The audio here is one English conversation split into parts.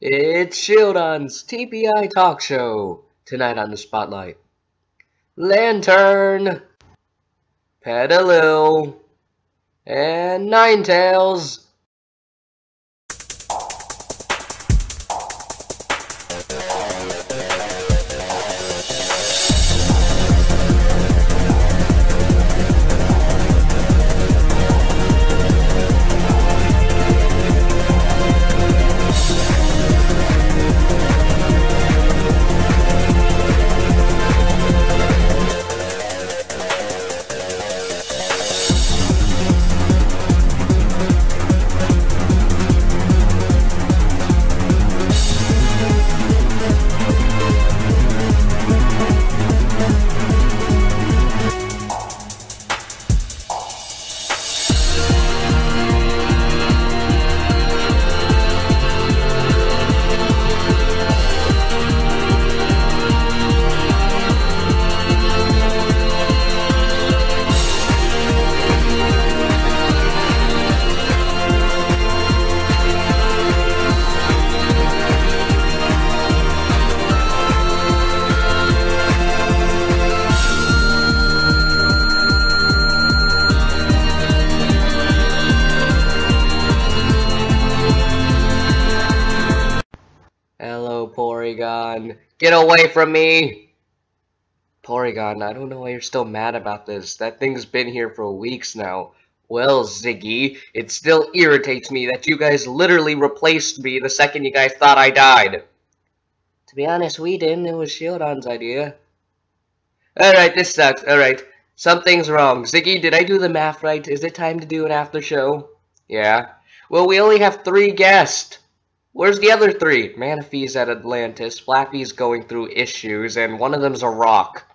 It's Shieldon's TPI talk show. Tonight on the spotlight, Lantern, Pedaloo, and Ninetails. Hello, Porygon. Get away from me! Porygon, I don't know why you're still mad about this. That thing's been here for weeks now. Well, Ziggy, it still irritates me that you guys literally replaced me the second you guys thought I died. To be honest, we didn't. It was Shieldon's idea. Alright, this sucks. Alright, something's wrong. Ziggy, did I do the math right? Is it time to do an after show? Yeah. Well, we only have 3 guests. Where's the other 3? Manaphy's at Atlantis, Flappy's going through issues, and one of them's a rock.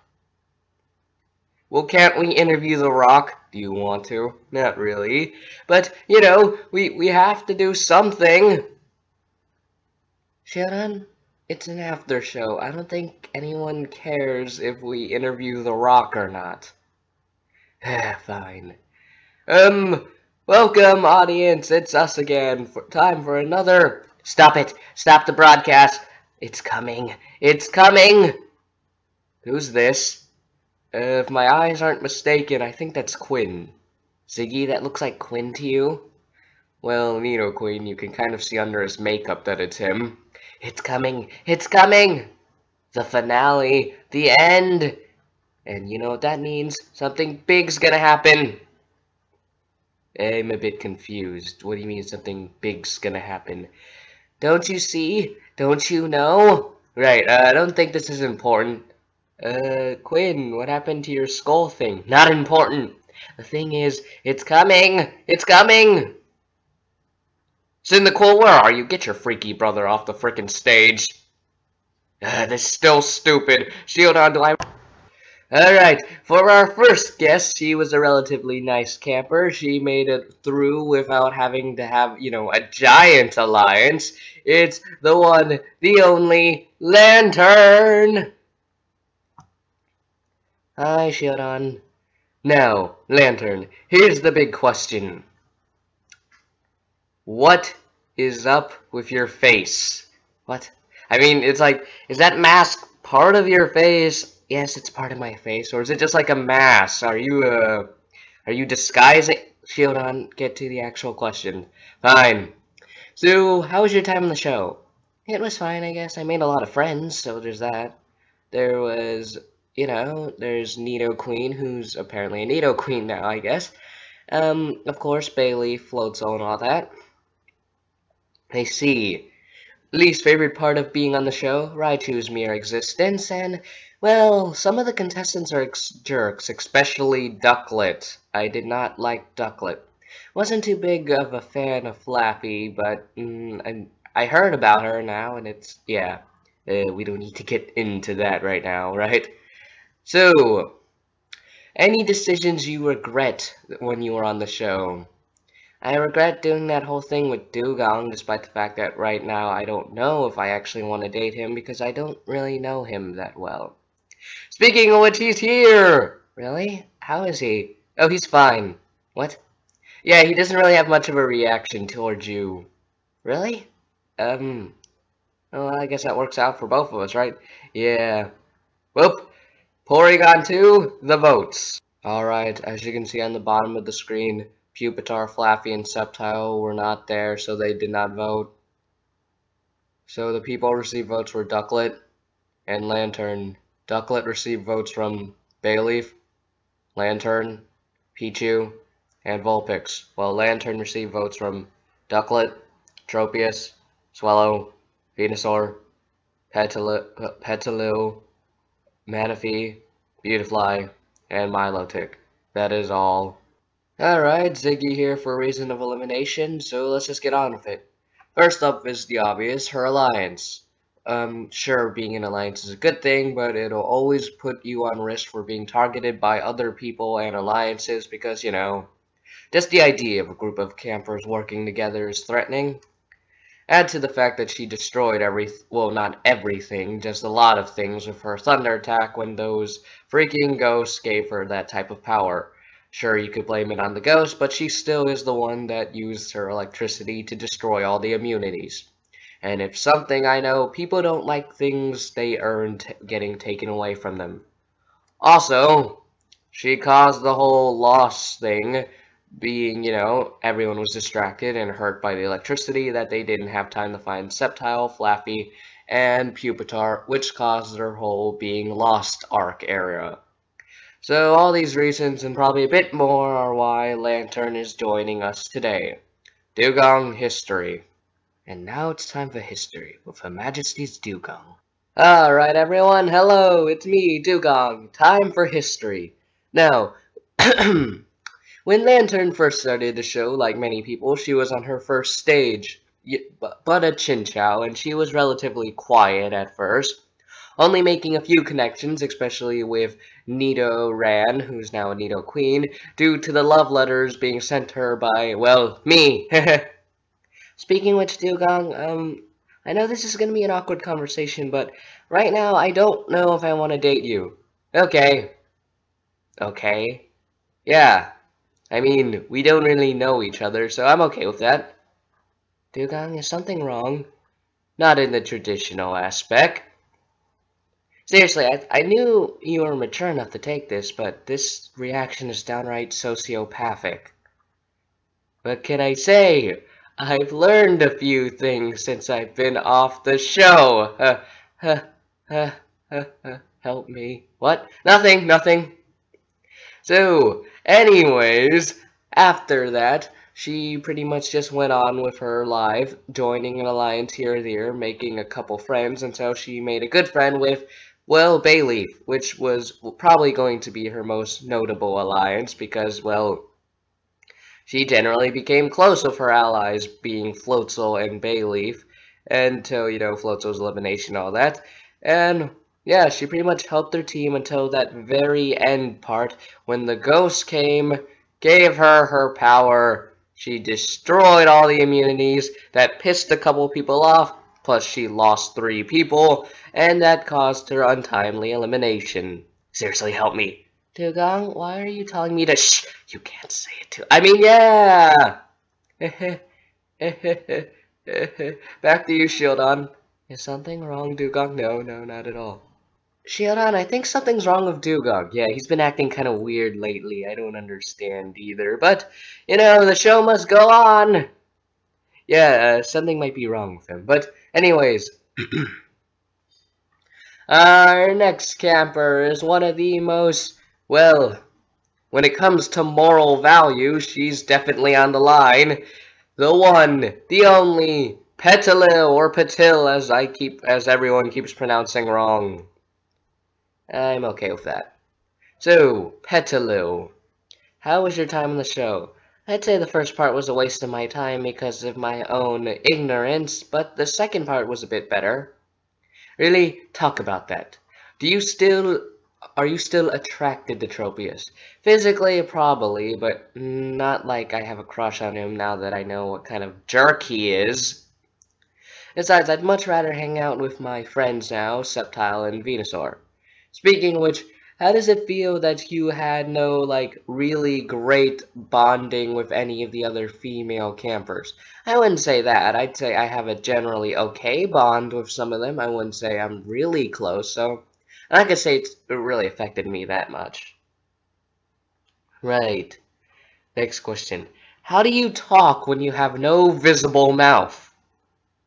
Well, can't we interview the rock? Do you want to? Not really. But, you know, we have to do something. Shieldon, it's an after show. I don't think anyone cares if we interview the rock or not. Fine. Welcome, audience. It's us again. Time for another... Stop it! Stop the broadcast! It's coming! It's coming! Who's this? If my eyes aren't mistaken, I think that's Quinn. Ziggy, that looks like Quinn to you? Well, Nidoqueen, you can kind of see under his makeup that it's him. It's coming! It's coming! The finale! The end! And you know what that means? Something big's gonna happen! I'm a bit confused. What do you mean something big's gonna happen? Don't you see? Don't you know? Right, I don't think this is important. Quinn, what happened to your skull thing? Not important. The thing is, it's coming! It's coming! Cyndaquil, where are you? Get your freaky brother off the frickin' stage. This is still stupid. Shieldon, do I... Alright, for our first guest, she was a relatively nice camper. She made it through without having to have, you know, a giant alliance. It's the one, the only, Lantern! Hi, Shieldon. Now, Lantern, here's the big question. What is up with your face? What? I mean, it's like, is that mask part of your face? Yes, it's part of my face, or is it just like a mask? Are you disguising? Shieldon, get to the actual question. Fine. So, how was your time on the show? It was fine, I guess. I made a lot of friends, so there's that. There was, you know, there's Nidoqueen, who's apparently a Nidoqueen now, I guess. Of course, Bailey, Floatzel, and all that. I see. Least favorite part of being on the show? Raichu's mere existence, and... well, some of the contestants are jerks, especially Ducklet. I did not like Ducklet. Wasn't too big of a fan of Flappy, but I heard about her now, and it's, yeah. We don't need to get into that right now, right? So, any decisions you regret when you were on the show? I regret doing that whole thing with Dugong, despite the fact that right now I don't know if I actually want to date him, because I don't really know him that well. Speaking of which, he's here! Really? How is he? Oh, he's fine. What? Yeah, he doesn't really have much of a reaction towards you. Really? Well, I guess that works out for both of us, right? Yeah. Whoop. Porygon 2, the votes. Alright, as you can see on the bottom of the screen, Pupitar, Flaffy, and Sceptile were not there, so they did not vote. So the people who received votes were Ducklet and Lantern. Ducklet received votes from Bayleaf, Lantern, Pichu, and Vulpix, while Lantern received votes from Ducklet, Tropius, Swallow, Venusaur, Petalil, Manaphy, Beautifly, and Milotic. That is all. Alright, Ziggy here for a reason of elimination, so let's just get on with it. First up is the obvious, her alliance. Sure, being in alliance is a good thing, but it'll always put you on risk for being targeted by other people and alliances because, you know, just the idea of a group of campers working together is threatening. Add to the fact that she destroyed well, not everything, just a lot of things with her thunder attack when those freaking ghosts gave her that type of power. Sure, you could blame it on the ghost, but she still is the one that used her electricity to destroy all the immunities. And if something I know, people don't like things they earned getting taken away from them. Also, she caused the whole loss thing, being, you know, everyone was distracted and hurt by the electricity that they didn't have time to find Sceptile, Flaffy, and Pupitar, which caused their whole being lost arc area. So all these reasons and probably a bit more are why Lantern is joining us today. Dewgong History. And now it's time for history with Her Majesty's Dewgong. Alright everyone, hello, it's me, Dewgong. Time for history. Now, when Lantern first started the show, like many people, she was on her first stage, but a Chinchou, and she was relatively quiet at first, only making a few connections, especially with Nidoran, who's now a Nidoqueen, due to the love letters being sent her by, well, me. Speaking of which, Dewgong, I know this is going to be an awkward conversation, but right now I don't know if I want to date you. Okay. Okay. Yeah. I mean, we don't really know each other, so I'm okay with that. Dewgong, is something wrong? Not in the traditional aspect. Seriously, I knew you were mature enough to take this, but this reaction is downright sociopathic. What can I say? I've learned a few things since I've been off the show. Help me. What? Nothing. So, anyways, after that, she pretty much just went on with her life, joining an alliance here or there, making a couple friends until she made a good friend with, well, Bayleaf, which was probably going to be her most notable alliance because, well, she generally became close with her allies, being Floatzel and Bayleaf, until, you know, Floatzel's elimination and all that. And yeah, she pretty much helped their team until that very end part, when the ghost came, gave her power. She destroyed all the immunities, that pissed a couple people off, plus she lost 3 people, and that caused her untimely elimination. Seriously, help me. Dewgong, why are you telling me to shh? You can't say it too. I mean, yeah! Back to you, Shieldon. Is something wrong, Dewgong? No, not at all. Shieldon, I think something's wrong with Dewgong. Yeah, he's been acting kind of weird lately. I don't understand either. But, you know, the show must go on. Yeah, something might be wrong with him. But, anyways. Our next camper is one of the most, well, when it comes to moral value, she's definitely on the line. The one, the only, Petalil, or Patil, as everyone keeps pronouncing wrong. I'm okay with that. So, Petalil, how was your time on the show? I'd say the first part was a waste of my time because of my own ignorance, but the second part was a bit better. Really, talk about that. Are you still attracted to Tropius? Physically, probably, but not like I have a crush on him now that I know what kind of jerk he is. Besides, I'd much rather hang out with my friends now, Sceptile and Venusaur. Speaking of which, How does it feel that you had no, like, really great bonding with any of the other female campers? I wouldn't say that. I'd say I have a generally okay bond with some of them. I wouldn't say I'm really close, so I could say it really affected me that much. Right. Next question. How do you talk when you have no visible mouth?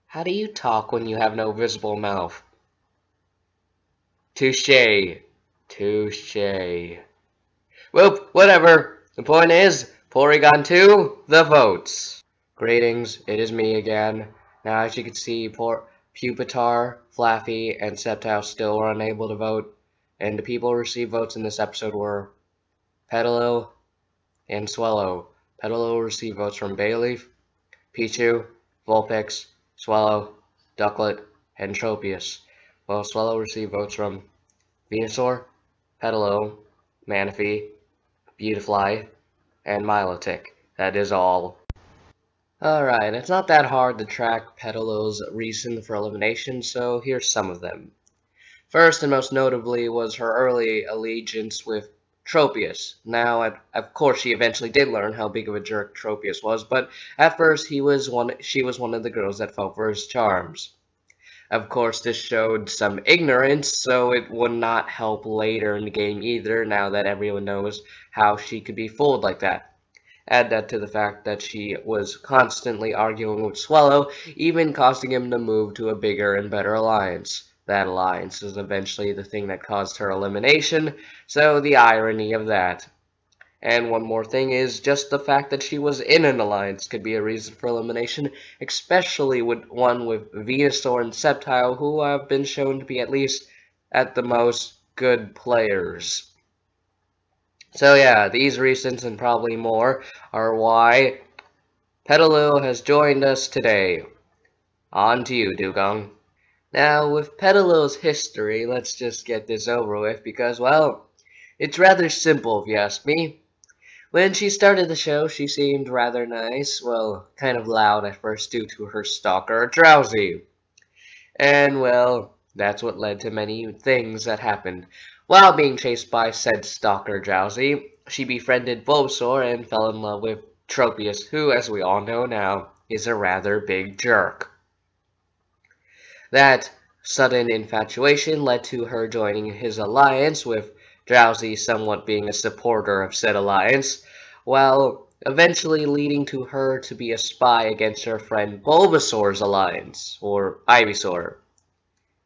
How do you talk when you have no visible mouth? Touche. Touche. Well, whatever. The point is, Porygon 2, the votes. Greetings, it is me again. Now, as you can see, Pupitar, Flaffy, and Sceptile still were unable to vote. And the people who received votes in this episode were Petalil and Swallow. Petalil received votes from Bayleaf, Pichu, Vulpix, Swallow, Ducklet, and Tropius, while Swallow received votes from Venusaur, Petalil, Manaphy, Beautifly, and Milotic. That is all. Alright, it's not that hard to track Petalil's reason for elimination, so here's some of them. First and most notably was her early allegiance with Tropius. Now, of course, she eventually did learn how big of a jerk Tropius was, but at first she was one of the girls that fell for his charms. Of course, this showed some ignorance, so it would not help later in the game either, now that everyone knows how she could be fooled like that. Add that to the fact that she was constantly arguing with Swallow, even causing him to move to a bigger and better alliance. That alliance is eventually the thing that caused her elimination, so the irony of that. And one more thing is just the fact that she was in an alliance could be a reason for elimination, especially with one with Venusaur and Sceptile, who have been shown to be at least, at the most, good players. So yeah, these reasons and probably more are why Petalil has joined us today. On to you, Dugong. Now, with Petalil's history, let's just get this over with because, well, it's rather simple if you ask me. When she started the show, she seemed rather nice, well, kind of loud at first due to her stalker, Drowsy. And, well, that's what led to many things that happened. While being chased by said stalker, Drowsy, she befriended Bulbasaur and fell in love with Tropius, who, as we all know now, is a rather big jerk. That sudden infatuation led to her joining his alliance, with Drowsy somewhat being a supporter of said alliance, while eventually leading to her to be a spy against her friend Bulbasaur's alliance, or Ivysaur,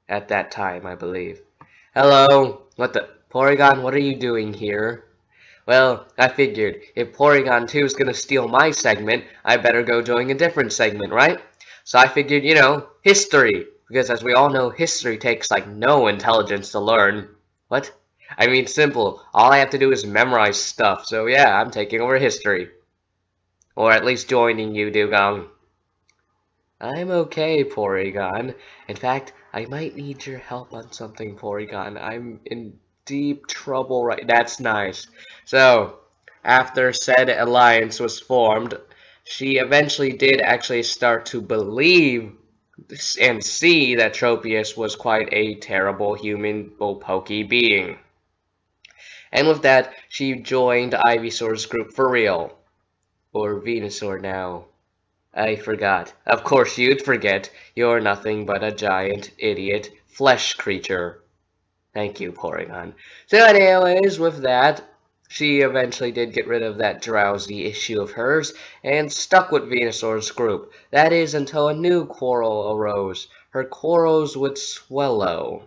at that time, I believe. Hello, Porygon, what are you doing here? Well, I figured, if Porygon 2 is gonna steal my segment, I better go join a different segment, right? So I figured, history. Because as we all know, history takes like no intelligence to learn. What? I mean, simple. All I have to do is memorize stuff. So yeah, I'm taking over history. Or at least joining you, Dugong. I'm okay, Porygon. In fact, I might need your help on something, Porygon. I'm in deep trouble right. That's nice. So, after said alliance was formed, she eventually did actually start to believe and see that Tropius was quite a terrible human pokey being. And with that, she joined Ivysaur's group for real. Or Venusaur now. I forgot. Of course you'd forget. You're nothing but a giant, idiot, flesh creature. Thank you, Porygon. So anyways, with that, she eventually did get rid of that Drowsy issue of hers, and stuck with Venusaur's group. That is, until a new quarrel arose. Her quarrels with Swallow.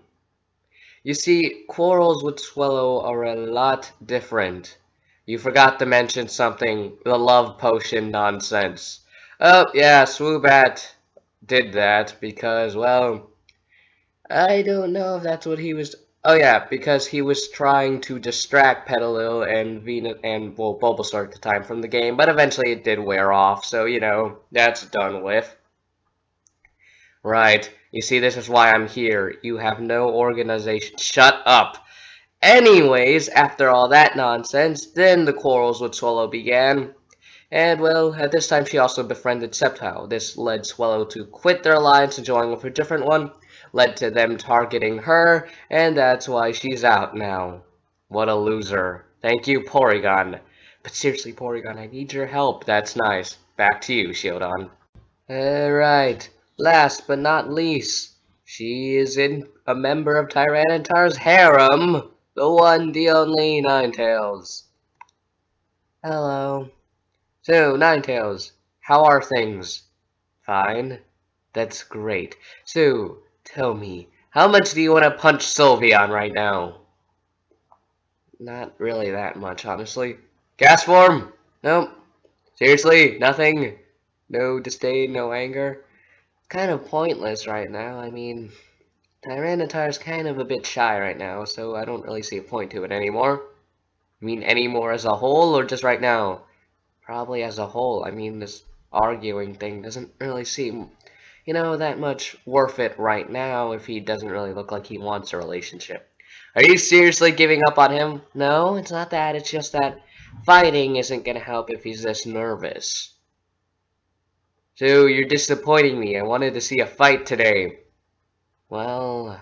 You see, quarrels with Swallow are a lot different. You forgot to mention something, the love potion nonsense. Oh, yeah, Swoobat did that because, well, I don't know if that's what he was... Oh yeah, because he was trying to distract Petalil and Bulbasaur at the time from the game, but eventually it did wear off, so, that's done with. Right, you see, this is why I'm here. You have no organization. Shut up! Anyways, after all that nonsense, then the quarrels with Swallow began. And, well, at this time she also befriended Sceptile. This led Swallow to quit their alliance and join with a different one. Led to them targeting her, and that's why she's out now. What a loser. Thank you, Porygon. But seriously, Porygon, I need your help. That's nice. Back to you, Shieldon. Alright. Last but not least, she is a member of Tyranitar's harem. The one, the only Ninetales. Hello. So, Ninetales, how are things? Fine. That's great. So, tell me, how much do you want to punch Sylveon right now? Not really that much, honestly. Gas form? Nope. Seriously? Nothing? No disdain, no anger? Kind of pointless right now. I mean, Tyranitar's kind of a bit shy right now, so I don't really see a point to it anymore. I mean, anymore as a whole, or just right now? Probably as a whole. I mean, this arguing thing doesn't really seem, that much worth it right now if he doesn't really look like he wants a relationship. Are you seriously giving up on him? No, it's not that. It's just that fighting isn't going to help if he's this nervous. So, you're disappointing me. I wanted to see a fight today. Well,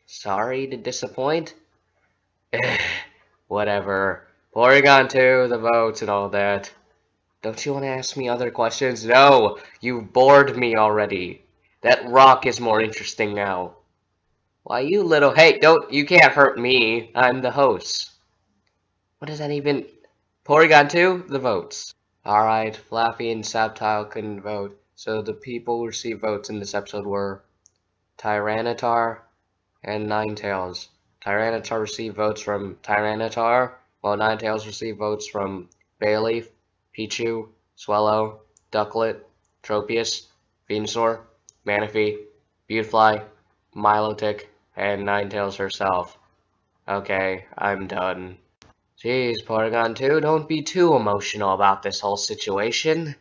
sorry to disappoint. Whatever. Porygon 2, the votes and all that. Don't you want to ask me other questions? No, you've bored me already. That rock is more interesting now. Why, you little... Hey, you can't hurt me. I'm the host. What does that even... Porygon 2, the votes. Alright, Flappy and Saptile couldn't vote, so the people who received votes in this episode were Tyranitar and Ninetales. Tyranitar received votes from Tyranitar, while Ninetales received votes from Bayleaf, Pichu, Swellow, Ducklet, Tropius, Venusaur, Manaphy, Beautifly, Milotic, and Ninetales herself. Okay, I'm done. Jeez, Porygon 2, don't be too emotional about this whole situation.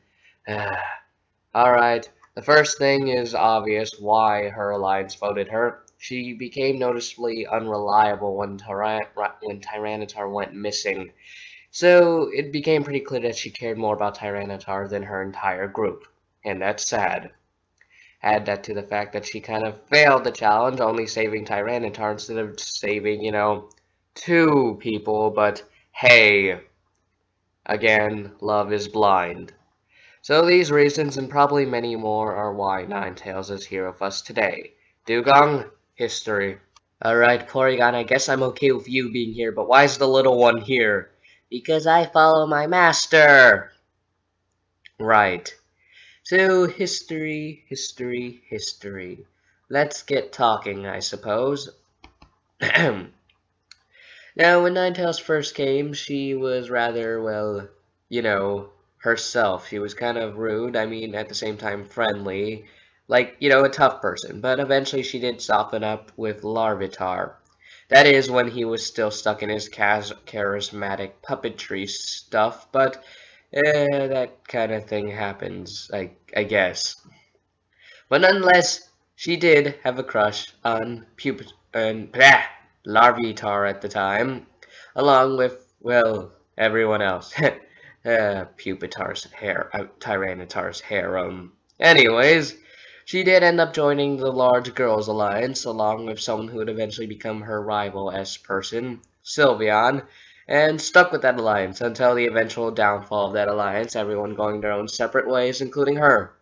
Alright, the first thing is obvious why her alliance voted her. She became noticeably unreliable when Tyranitar went missing. So, it became pretty clear that she cared more about Tyranitar than her entire group. And that's sad. Add that to the fact that she kind of failed the challenge, only saving Tyranitar instead of saving, 2 people, but hey, again, love is blind. So these reasons, and probably many more, are why Ninetales is here with us today. Dugong, history. Alright, Porygon, I guess I'm okay with you being here, but why is the little one here? Because I follow my master! Right. So, history. Let's get talking, I suppose. Now, when Ninetales first came, she was rather, well, herself. She was kind of rude, I mean, at the same time friendly. Like, a tough person. But eventually she did soften up with Larvitar. That is, when he was still stuck in his charismatic puppetry stuff, but that kind of thing happens, I guess. But nonetheless, she did have a crush on Larvitar at the time, along with, well, everyone else. Tyranitar's harem. Anyways, she did end up joining the Large Girls Alliance, along with someone who would eventually become her rival-esque person, Sylveon, and stuck with that alliance until the eventual downfall of that alliance, everyone going their own separate ways, including her.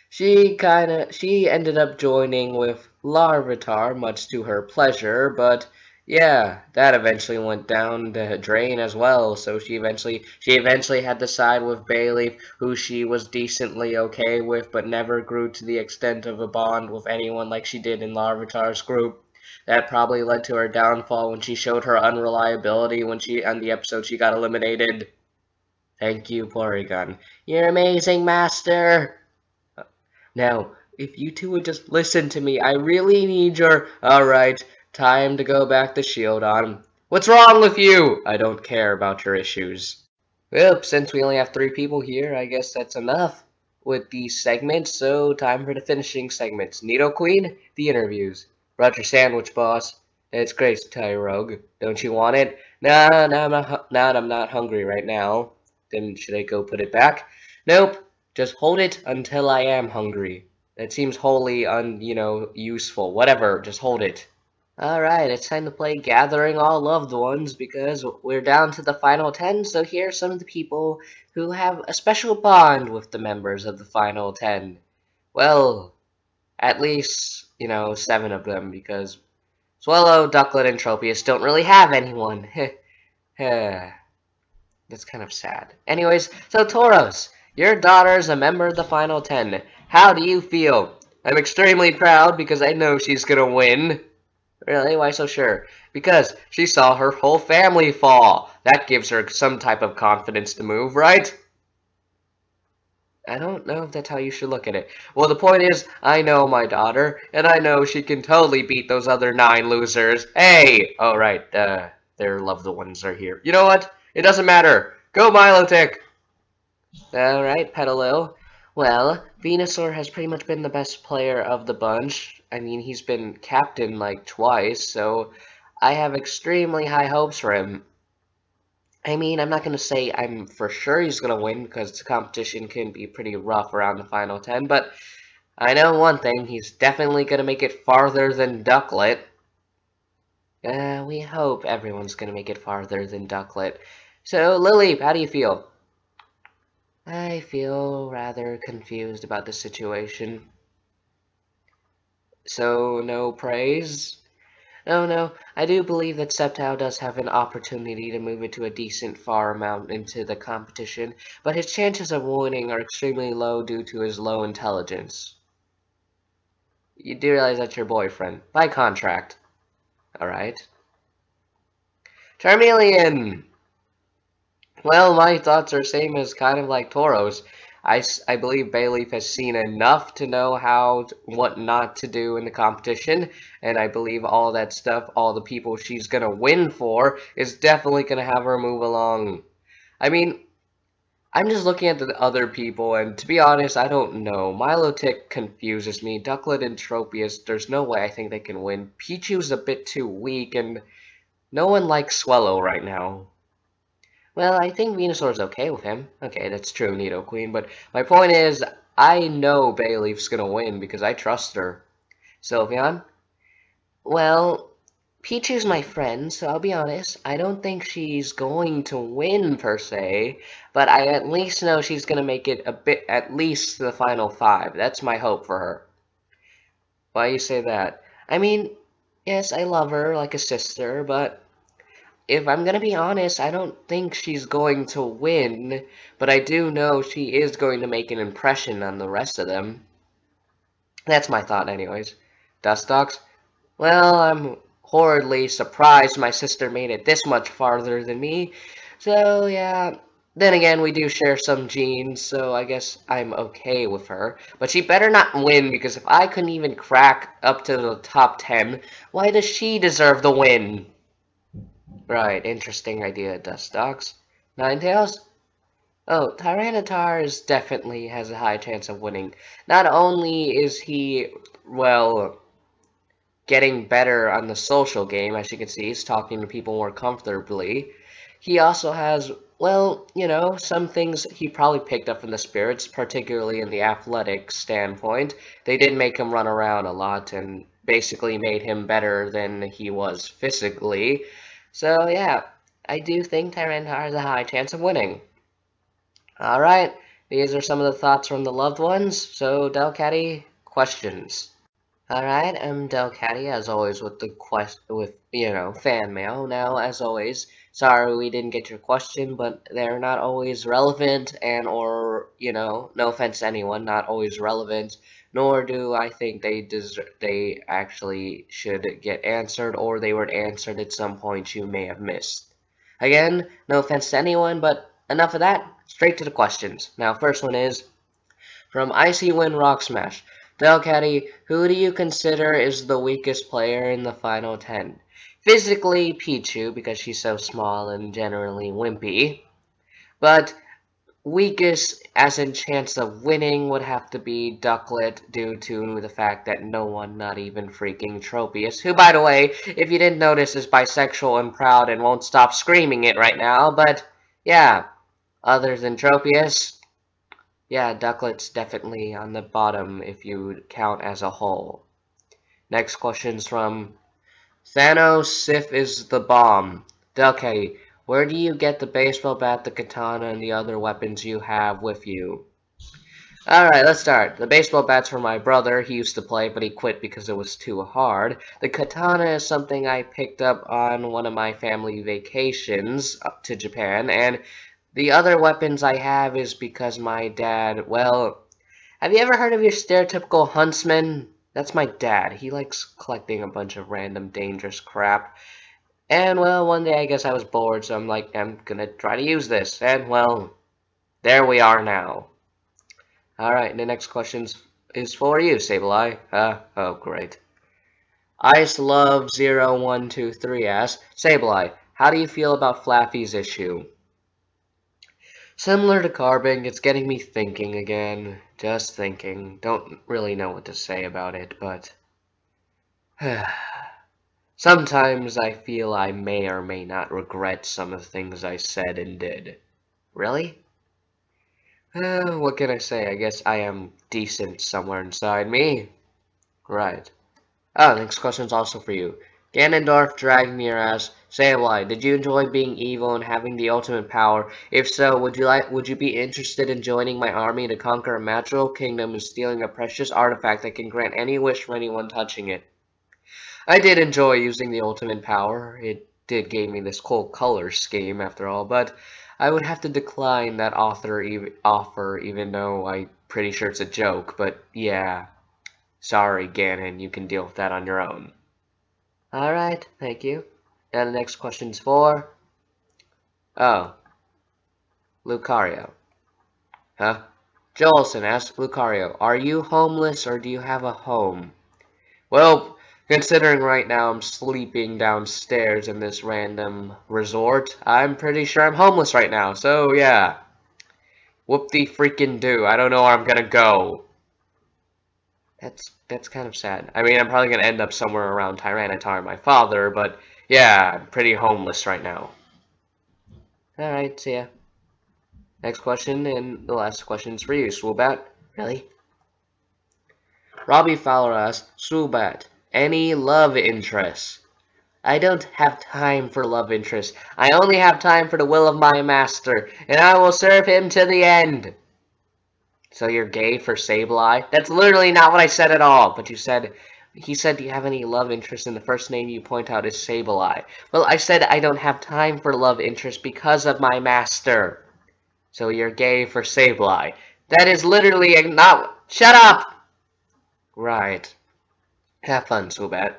She ended up joining with Larvitar, much to her pleasure, but yeah, that eventually went down the drain as well, so she eventually had to side with Bayleaf, who she was decently okay with, but never grew to the extent of a bond with anyone like she did in Larvitar's group. That probably led to her downfall when she showed her unreliability on the episode she got eliminated. Thank you, Porygon. You're amazing, Master! Now, if you two would just listen to me, I really need your... Alright, time to go back to Shieldon. What's wrong with you? I don't care about your issues. Well, since we only have 3 people here, I guess that's enough with these segments, so time for the finishing segments. Nidoqueen, the interviews. Brought your sandwich, boss. It's great, Tyrogue. Don't you want it? No, I'm not hungry right now. Then should I go put it back? Nope. Just hold it until I am hungry. That seems wholly useful. Whatever, just hold it. Alright, it's time to play Gathering All Loved Ones because we're down to the final 10, so here are some of the people who have a special bond with the members of the final 10. Well, at least, 7 of them, because Swallow, Ducklet, and Tropius don't really have anyone. That's kind of sad. Anyways, so Tauros, your daughter's a member of the final 10. How do you feel? I'm extremely proud because I know she's gonna win. Really? Why so sure? Because she saw her whole family fall. That gives her some type of confidence to move, right? I don't know if that's how you should look at it. Well, the point is, I know my daughter, and I know she can totally beat those other 9 losers. Hey! Oh, right, their loved ones are here. You know what? It doesn't matter. Go Milotic! Alright, Petalil. Well, Venusaur has pretty much been the best player of the bunch. I mean, he's been captain like twice, so I have extremely high hopes for him. I mean, I'm not going to say I'm for sure he's going to win because the competition can be pretty rough around the final 10, but I know one thing, he's definitely going to make it farther than Ducklet. We hope everyone's going to make it farther than Ducklet. So, Lily, how do you feel? I feel rather confused about the situation. So, no praise? Oh no, I do believe that Sceptile does have an opportunity to move into a decent far amount into the competition, but his chances of winning are extremely low due to his low intelligence. You do realize that's your boyfriend, by contract. Alright. Charmeleon! Well, my thoughts are same as kind of like Tauros. I believe Bayleaf has seen enough to know what not to do in the competition, and I believe all that stuff, all the people she's gonna win for, is definitely gonna have her move along. I mean, I'm just looking at the other people, and to be honest, I don't know. Milotic confuses me. Ducklet and Tropius, there's no way I think they can win. Pichu's a bit too weak, and no one likes Swellow right now. Well, I think Venusaur's okay with him. Okay, that's true, Nidoqueen, but my point is, I know Bayleaf's gonna win because I trust her. Sylveon? Well, Pichu's my friend, so I'll be honest, I don't think she's going to win, per se, but I at least know she's gonna make it at least to the final 5. That's my hope for her. Why you say that? I mean, yes, I love her like a sister, but if I'm gonna be honest, I don't think she's going to win, but I do know she is going to make an impression on the rest of them. That's my thought anyways. Dustox? Well, I'm horridly surprised my sister made it this much farther than me, so yeah. Then again, we do share some genes, so I guess I'm okay with her. But she better not win, because if I couldn't even crack up to the top 10, why does she deserve the win? Right, interesting idea, Dustox. Ninetales? Oh, Tyranitar definitely has a high chance of winning. Not only is he, well, getting better on the social game, as you can see, he's talking to people more comfortably. He also has, well, some things he probably picked up from the spirits, particularly in the athletic standpoint. They did make him run around a lot and basically made him better than he was physically. So, yeah, I do think Tyranitar has a high chance of winning. Alright, these are some of the thoughts from the loved ones. So, Delcatty, questions. Alright, I'm Delcatty, as always, with fan mail. Now, as always, sorry we didn't get your question, but they're not always relevant, or, no offense to anyone, not always relevant, nor do I think they actually should get answered, or they were answered at some point you may have missed. Again, no offense to anyone, but enough of that, straight to the questions. Now, first one is, from Icy Wind Rock Smash. Delcatty, who do you consider is the weakest player in the final 10? Physically, Pichu, because she's so small and generally wimpy. But weakest, as in chance of winning, would have to be Ducklet, due to the fact that no one, not even freaking Tropius, who, by the way, if you didn't notice, is bisexual and proud and won't stop screaming it right now. But, yeah, other than Tropius, yeah, Ducklet's definitely on the bottom if you count as a whole. Next question's from Thanos Sif is the bomb. Okay, where do you get the baseball bat, the katana, and the other weapons you have with you? Alright, let's start. The baseball bat's for my brother. He used to play, but he quit because it was too hard. The katana is something I picked up on one of my family vacations up to Japan, and the other weapons I have is because my dad, well, have you ever heard of your stereotypical huntsman? That's my dad. He likes collecting a bunch of random dangerous crap. And, well, one day I guess I was bored, so I'm like, I'm gonna try to use this. And, well, there we are now. Alright, the next question is for you, Sableye. Oh, great. Ice Love 0123 asks, Sableye, how do you feel about Flaffy's issue? Similar to Carbing, it's getting me thinking again. Just thinking. Don't really know what to say about it, but sometimes I feel I may or may not regret some of the things I said and did. Really? What can I say? I guess I am decent somewhere inside me. Right. Oh, next question's also for you. Ganondorf Dragnir asks, Sableye, did you enjoy being evil and having the ultimate power? If so, would you be interested in joining my army to conquer a magical kingdom and stealing a precious artifact that can grant any wish for anyone touching it? I did enjoy using the ultimate power. It did give me this cool color scheme after all, but I would have to decline that offer even though I'm pretty sure it's a joke, but yeah. Sorry, Ganon, you can deal with that on your own. Alright, thank you. Now the next question's for... Oh. Lucario. Huh? Jolson asks Lucario, are you homeless or do you have a home? Well, considering right now I'm sleeping downstairs in this random resort, I'm pretty sure I'm homeless right now, so yeah. Whoop-de-freaking-do, I don't know where I'm gonna go. That's kind of sad. I mean, I'm probably gonna end up somewhere around Tyranitar, my father, but yeah, I'm pretty homeless right now. Alright, see ya. Next question, and the last question is for you, Swoobat. Really? Robbie Fowler asks, Swoobat, any love interests? I don't have time for love interests. I only have time for the will of my master, and I will serve him to the end. So you're gay for Sableye? That's literally not what I said at all. But you said, he said, do you have any love interest? And the first name you point out is Sableye. Well, I said I don't have time for love interest because of my master. So you're gay for Sableye. That is literally not... Shut up! Right. Have fun, Swoobat.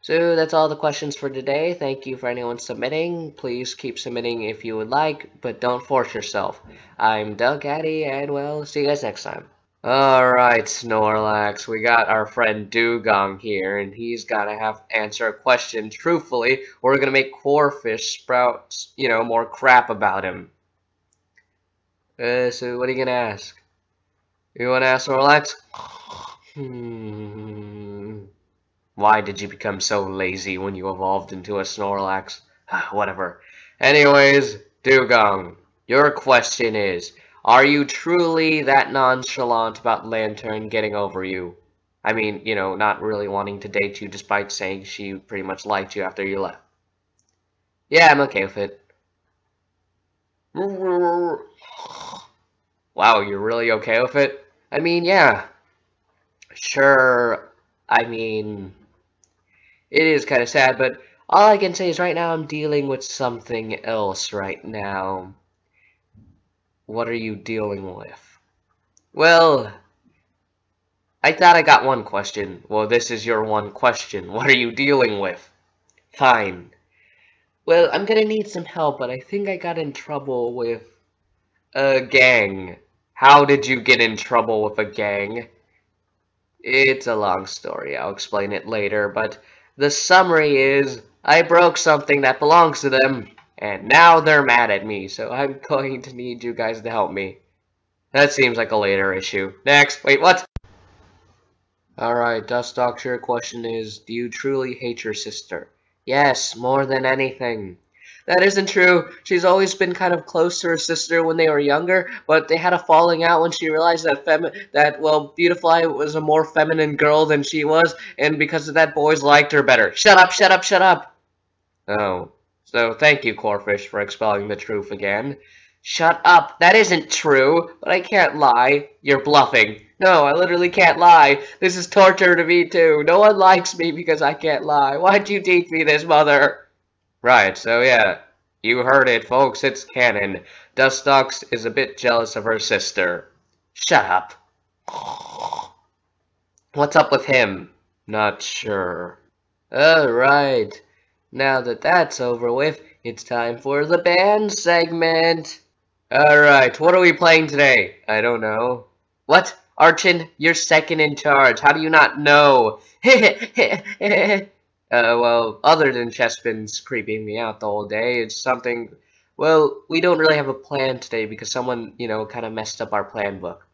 So that's all the questions for today. Thank you for anyone submitting. Please keep submitting if you would like, but don't force yourself. I'm Doug Addy, and well, see you guys next time. Alright, Snorlax, we got our friend Dugong here, and he's gotta answer a question truthfully, or we're gonna make Corfish sprout, more crap about him. So what are you gonna ask? You wanna ask Snorlax? Why did you become so lazy when you evolved into a Snorlax? Whatever. Anyways, Dugong, your question is, are you truly that nonchalant about Lantern getting over you? I mean, not really wanting to date you despite saying she pretty much liked you after you left. Yeah, I'm okay with it. Wow, you're really okay with it? I mean, yeah. Sure, I mean... It is kind of sad, but all I can say is right now I'm dealing with something else right now. What are you dealing with? Well, I thought I got one question. Well, this is your one question. What are you dealing with? Fine. Well, I'm gonna need some help, but I think I got in trouble with a gang. How did you get in trouble with a gang? It's a long story. I'll explain it later, but... The summary is, I broke something that belongs to them, and now they're mad at me, so I'm going to need you guys to help me. That seems like a later issue. Next! Wait, what? Alright, Dust Doctor, your question is, do you truly hate your sister? Yes, more than anything. That isn't true. She's always been kind of close to her sister when they were younger, but they had a falling out when she realized that Beautiful Eye was a more feminine girl than she was, and because of that, boys liked her better. Shut up, shut up, shut up! Oh, so thank you, Corfish, for expelling the truth again. Shut up, that isn't true, but I can't lie. You're bluffing. No, I literally can't lie. This is torture to me, too. No one likes me because I can't lie. Why'd you teach me this, Mother? Right, so yeah, you heard it, folks, it's canon. Dustox is a bit jealous of her sister. Shut up. What's up with him? Not sure. Alright, now that that's over with, it's time for the band segment. Alright, what are we playing today? I don't know. What? Archon, you're second in charge. How do you not know? Well, other than Chespin's creeping me out the whole day, it's something... Well, we don't really have a plan today because someone, kind of messed up our plan book.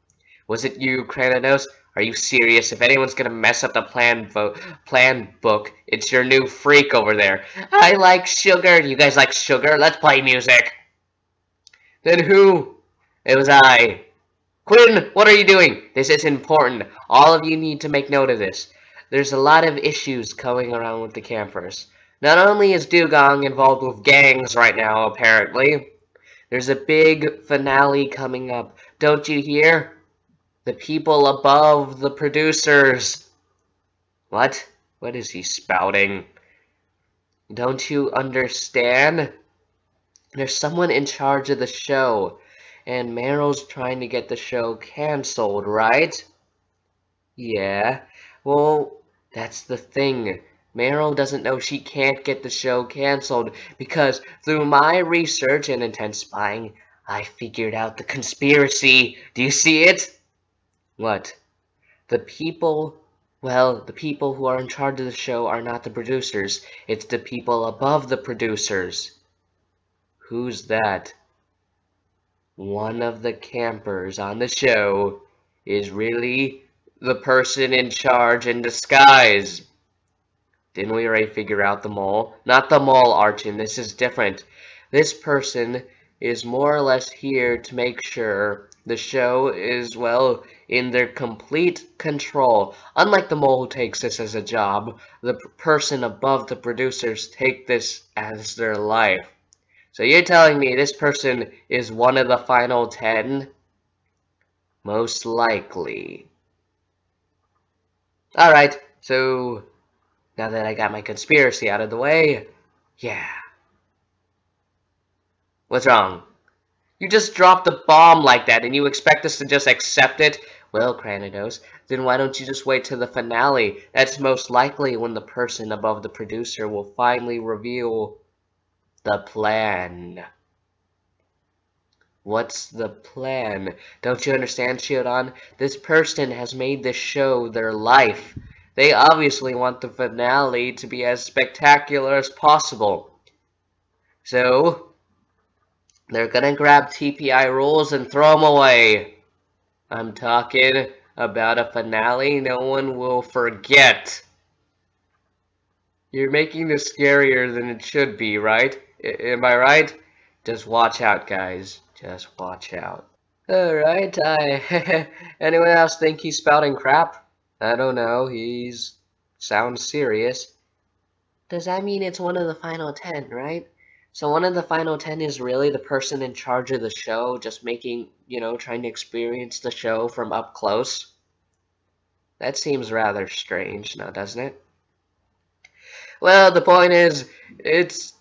Was it you, Kratos? Are you serious? If anyone's gonna mess up the plan book, it's your new freak over there. I like sugar. You guys like sugar? Let's play music. Then who? It was I. Quinn, what are you doing? This is important. All of you need to make note of this. There's a lot of issues going around with the campers. Not only is Dugong involved with gangs right now, apparently, there's a big finale coming up. Don't you hear? The people above the producers. What? What is he spouting? Don't you understand? There's someone in charge of the show, and Meryl's trying to get the show canceled, right? Yeah. Well, that's the thing. Meryl doesn't know she can't get the show canceled because through my research and intense spying, I figured out the conspiracy. Do you see it? What? The people who are in charge of the show are not the producers. It's the people above the producers. Who's that? One of the campers on the show is really the person in charge in disguise. Didn't we already figure out the mole? Not the mole, Archon. This is different. This person is more or less here to make sure the show is, in their complete control. Unlike the mole who takes this as a job, the person above the producers take this as their life. So you're telling me this person is one of the final 10? Most likely. Alright, so now that I got my conspiracy out of the way, yeah. What's wrong? You just dropped a bomb like that and you expect us to just accept it? Well, Kratos, then why don't you just wait till the finale? That's most likely when the person above the producer will finally reveal the plan. What's the plan? Don't you understand, Shieldon? This person has made this show their life. They obviously want the finale to be as spectacular as possible. So, they're gonna grab TPI rules and throw them away. I'm talking about a finale no one will forget. You're making this scarier than it should be, right? Am I right? Just watch out, guys. Just watch out. Alright, anyone else think he's spouting crap? I don't know, sounds serious. Does that mean it's one of the final 10, right? So one of the final 10 is really the person in charge of the show, just making, trying to experience the show from up close? That seems rather strange, now doesn't it? Well, the point is, it's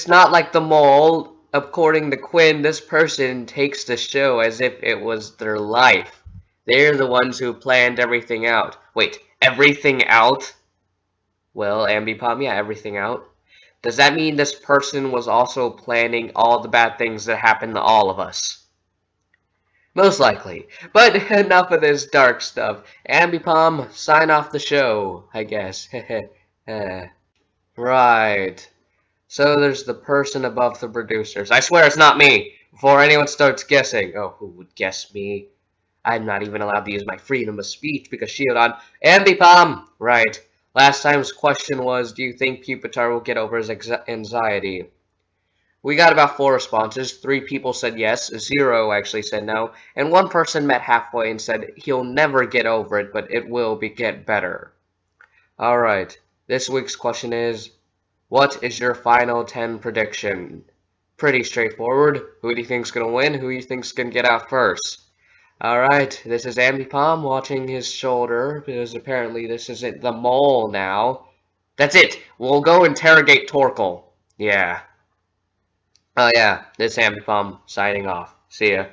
not like the mole. According to Quinn, this person takes the show as if it was their life. They're the ones who planned everything out. Wait, everything out? Well, Ambipom, yeah, everything out. Does that mean this person was also planning all the bad things that happened to all of us? Most likely. But enough of this dark stuff. Ambipom, sign off the show, I guess. Right. So there's the person above the producers. I swear it's not me! Before anyone starts guessing. Oh, who would guess me? I'm not even allowed to use my freedom of speech because Shieldon. Ambipom! Right. Last time's question was, do you think Pupitar will get over his anxiety? We got about 4 responses. 3 people said yes, 0 actually said no, and 1 person met halfway and said he'll never get over it, but it will get better. Alright, this week's question is, what is your final 10 prediction? Pretty straightforward. Who do you think's gonna win? Who do you think's gonna get out first? Alright, this is Ambipom watching his shoulder, because apparently this isn't the mole now. That's it! We'll go interrogate Torkel. Yeah. Oh yeah, this is Ambipom signing off. See ya.